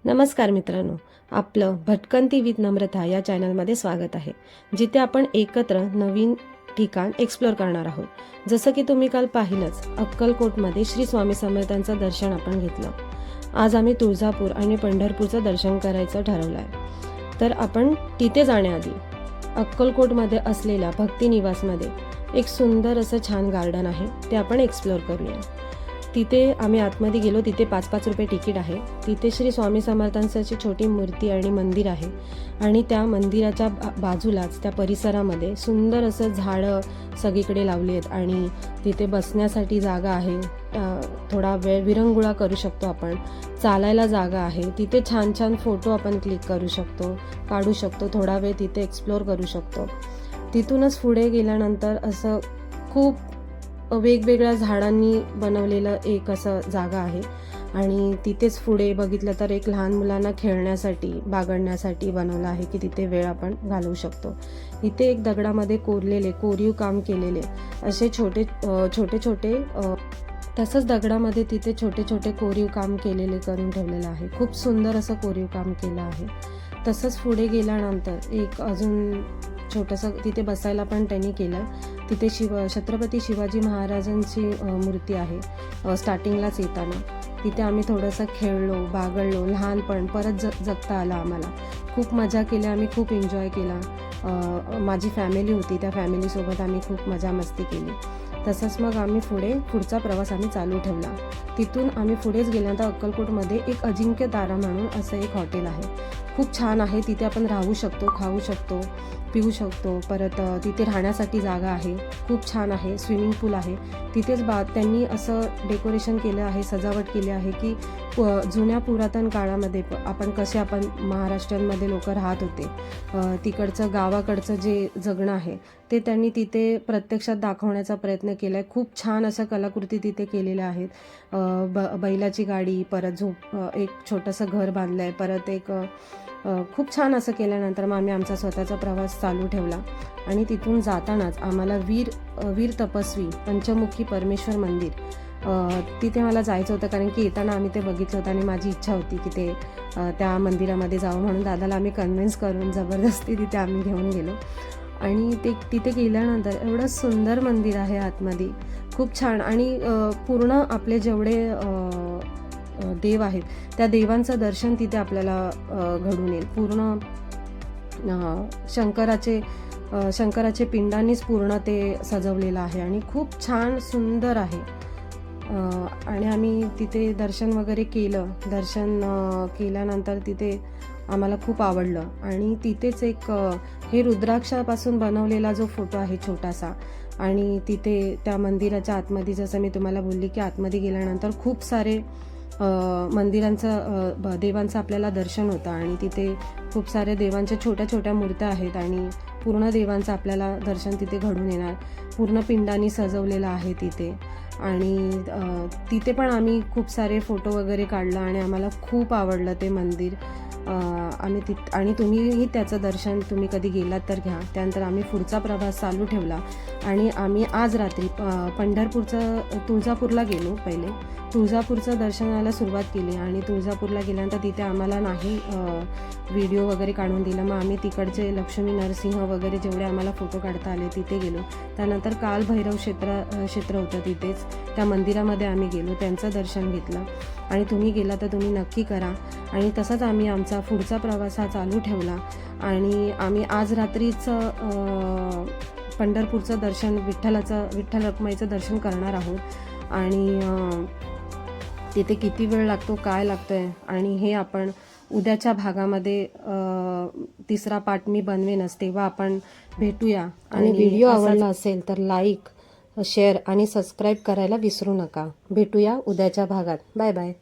नमस्कार मित्रांनो, आपलं भटकंती विथ नम्रता या चॅनलमध्ये स्वागत आहे, जिथे आपण एकत्र नवीन ठिकाण एक्सप्लोर करणार आहोत। जसं की तुम्ही काल पाहिलंच, अक्कलकोटमध्ये श्री स्वामी समर्थांचं दर्शन आपण घेतलं। आज आम्ही तुळजापूर आणि पंढरपूरचं दर्शन करायचं ठरवलं आहे। तर आपण तिथे जाण्याआधी अक्कलकोटमध्ये असलेल्या भक्ती निवासमध्ये एक सुंदर असं छान गार्डन आहे, ते आपण एक्सप्लोर करूया। तिथे आम्ही आतमध्ये गेलो, तिथे 5-5 रुपये तिकीट आहे। तिथे श्री स्वामी समर्थांची छोटी मूर्ती आणि मंदिर आहे आणि त्या मंदिराच्या बाजूलाच त्या परिसरामध्ये सुंदर असं झाडं सगळीकडे लावली आहेत आणि तिथे बसण्यासाठी जागा आहे। थोडा वेळ विरंगुळा करू शकतो आपण, चालायला जागा आहे। तिथे छान छान फोटो आपण क्लिक करू शकतो, काढू शकतो, थोडा वेळ तिथे एक्सप्लोर करू शकतो। तिथूनच पुढे गेल्यानंतर असं खूप वेगवेगळ्या झाडांनी बनवलेलं एक असं जागा आहे आणि तिथेच पुढे बघितलं तर एक लहान मुलांना खेळण्यासाठी बागडण्यासाठी बनवलं आहे की तिथे वेळ आपण घालवू शकतो। इथे एक दगडामध्ये कोरीव काम केलेले असे छोटे छोटे तसंच दगडामध्ये तिथे छोटे छोटे कोरीव काम केलेले करून ठेवलेलं आहे। खूप सुंदर असं कोरीव काम केलं आहे। तसंच पुढे गेल्यानंतर एक अजून छोटंसं तिथे बसायला पण त्यांनी केलं। तिथे छत्रपती शिवाजी महाराजांची मूर्ती आहे स्टार्टिंगलाच येताना। तिथे आम्ही थोडंसं खेळलो, बागडलो, लहानपण परत जगता आलं आम्हाला। खूप मजा केली, आम्ही खूप एन्जॉय केला। माझी फॅमिली होती, त्या फॅमिलीसोबत आम्ही खूप मजा मस्ती केली। तसंच मग आम्ही पुढचा प्रवास आम्ही चालू ठेवला। तिथून आम्ही पुढेच गेल्यानंतर अक्कलकोटमध्ये एक अजिंक्य तारा म्हणून असं एक हॉटेल आहे, खूप छान आहे। तिथे आपण राहू शकतो, खाऊ शकतो, पिऊ शकतो। परत तिथे राहण्यासाठी जागा आहे, खूप छान आहे। स्विमिंग पूल आहे तिथेच। त्यांनी असं डेकोरेशन केलं आहे, सजावट केली आहे की जुन्या पुरातन काळामध्ये आपण महाराष्ट्रामध्ये लोक राहत होते, तिकडचं गावाकडचं जे जगणं आहे ते त्यांनी तिथे प्रत्यक्षात दाखवण्याचा प्रयत्न केला आहे। खूप छान अशा कलाकृती तिथे केलेल्या आहेत। बैलाची गाडी, परत एक छोटंसं घर बांधलं आहे, परत एक खूप छान असं केल्यानंतर मग आम्ही आमचा स्वतःचा प्रवास चालू ठेवला आणि तिथून जातानाच आम्हाला वीर तपस्वी पंचमुखी परमेश्वर मंदिर तिथे मला जायचं होतं, कारण की येताना आम्ही ते बघितलं होतं आणि माझी इच्छा होती की ते त्या मंदिरामध्ये जावं, म्हणून दादाला आम्ही कन्व्हिन्स करून जबरदस्ती तिथे आम्ही घेऊन गेलो। आणि तिथे गेल्यानंतर एवढं सुंदर मंदिर आहे आतमध्ये, खूप छान। आणि पूर्ण आपले जेवढे देव आहेत त्या देवांचं दर्शन तिथे आपल्याला घडून येईल। पूर्ण शंकराचे पिंडांनीच पूर्ण ते सजवलेलं आहे आणि खूप छान सुंदर आहे। आणि आम्ही तिथे दर्शन वगैरे केलं। दर्शन केल्यानंतर तिथे आम्हाला खूप आवडलं आणि तिथेच एक हे रुद्राक्षापासून बनवलेला जो फोटो आहे छोटासा, आणि तिथे त्या मंदिराच्या आतमध्ये जसं मी तुम्हाला बोलली की आतमध्ये गेल्यानंतर खूप सारे देवांचं आपल्याला दर्शन होतं आणि तिथे खूप सारे देवांच्या छोट्या छोट्या मूर्त्या आहेत आणि पूर्ण देवांचं आपल्याला दर्शन तिथे घडून येणार। पूर्ण पिंडांनी सजवलेलं आहे तिथे आणि तिथे पण आम्ही खूप सारे फोटो वगैरे काढलं आणि आम्हाला खूप आवडलं ते मंदिर। आणि तुम्हीही त्याचं दर्शन तुम्ही कधी गेलात तर घ्या। त्यानंतर आम्ही पुढचा प्रवास चालू ठेवला आणि आम्ही आज रात्री तुळजापूरला गेलो। पहिले तुळजापूरचं दर्शनाला सुरुवात केली आणि तुळजापूरला गेल्यानंतर तिथे आम्हाला नाही व्हिडिओ वगैरे काढून दिलं, मग आम्ही तिकडचे लक्ष्मी नरसिंह वगैरे जेवढे आम्हाला फोटो काढता आले तिथे गेलो। त्यानंतर कालभैरव क्षेत्र होतं, तिथेच त्या मंदिरामध्ये आम्ही गेलो, त्यांचं दर्शन घेतलं। आणि तुम्ही गेला तर तुम्ही नक्की करा। आणि तसंच आम्ही आमचा पुढचा प्रवास हा चालू ठेवला आणि आम्ही आज रात्रीच पंढरपूरचं दर्शन, विठ्ठल रखुमाईचं दर्शन करणार आहोत। आणि तिथे किती वेळ लागतो, काय लागतंय, आणि हे आपण उद्याच्या भागामध्ये तिसरा पार्ट मी बनवेनच, तेव्हा आपण भेटूया। आणि व्हिडिओ आवडला असेल तर लाईक, शेअर आणि सबस्क्राईब करायला विसरू नका। भेटूया उद्याच्या भागात। Bye bye.